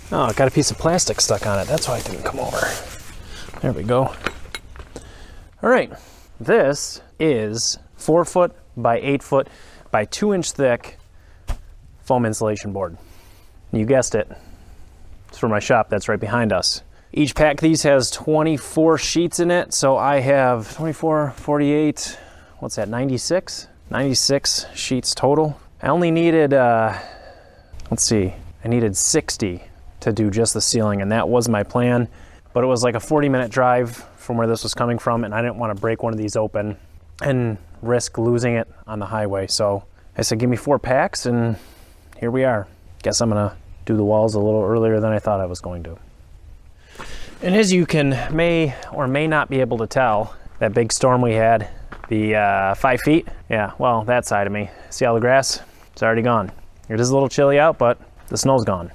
Oh, I got a piece of plastic stuck on it. That's why it didn't come over. There we go. All right, this is 4 foot by 8 foot by 2 inch thick foam insulation board. You guessed it. It's for my shop that's right behind us. Each pack of these has 24 sheets in it. So I have 24, 48, what's that, 96? 96 sheets total. I only needed, let's see, I needed 60 to do just the ceiling, and that was my plan. But it was like a 40-minute drive from where this was coming from, and I didn't want to break one of these open and risk losing it on the highway. So I said, give me 4 packs, and here we are. Guess I'm gonna do the walls a little earlier than I thought I was going to. And as you may or may not be able to tell, that big storm we had, the 5 feet, yeah, well, that side of me. See all the grass? It's already gone. It is a little chilly out, but the snow's gone.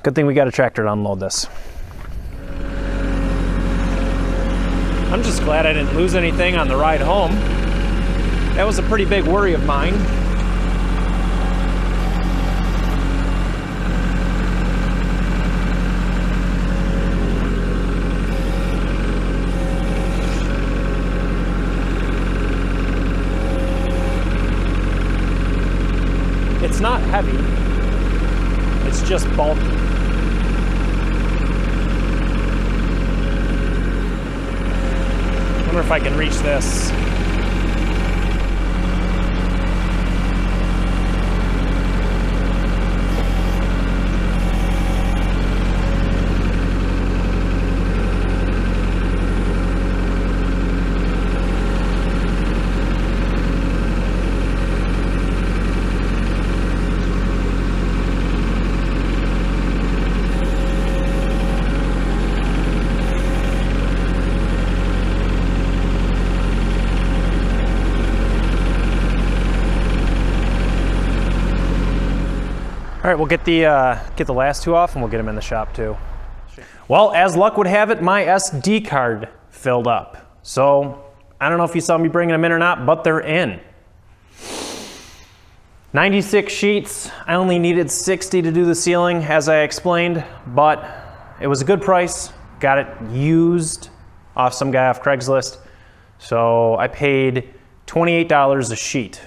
Good thing we got a tractor to unload this. I'm just glad I didn't lose anything on the ride home. That was a pretty big worry of mine. It's not heavy, it's just bulky. I wonder if I can reach this. All right, we'll get the last 2 off and we'll get them in the shop too. Well, as luck would have it, my SD card filled up. So I don't know if you saw me bringing them in or not, but they're in. 96 sheets. I only needed 60 to do the ceiling, as I explained, but it was a good price. Got it used off some guy off Craigslist. So I paid $28 a sheet.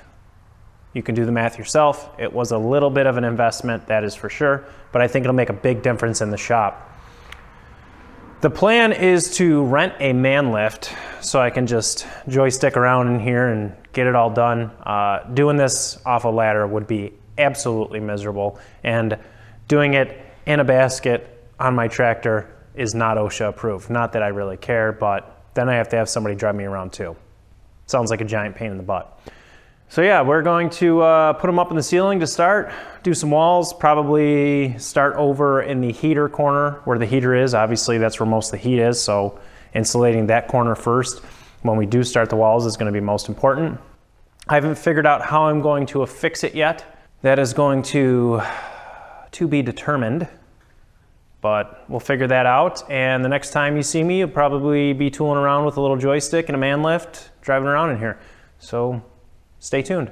You can do the math yourself. It was a little bit of an investment, that is for sure, but I think it'll make a big difference in the shop. The plan is to rent a man lift so I can just joystick around in here and get it all done. Doing this off a ladder would be absolutely miserable, and doing it in a basket on my tractor is not OSHA approved. Not that I really care, but then I have to have somebody drive me around too. Sounds like a giant pain in the butt. So yeah, we're going to put them up in the ceiling to start, do some walls, probably start over in the heater corner where the heater is. Obviously that's where most of the heat is, so insulating that corner first when we do start the walls is going to be most important. I haven't figured out how I'm going to affix it yet. That is going to be determined, but we'll figure that out. And the next time you see me, you'll probably be tooling around with a little joystick and a man lift, driving around in here. So stay tuned.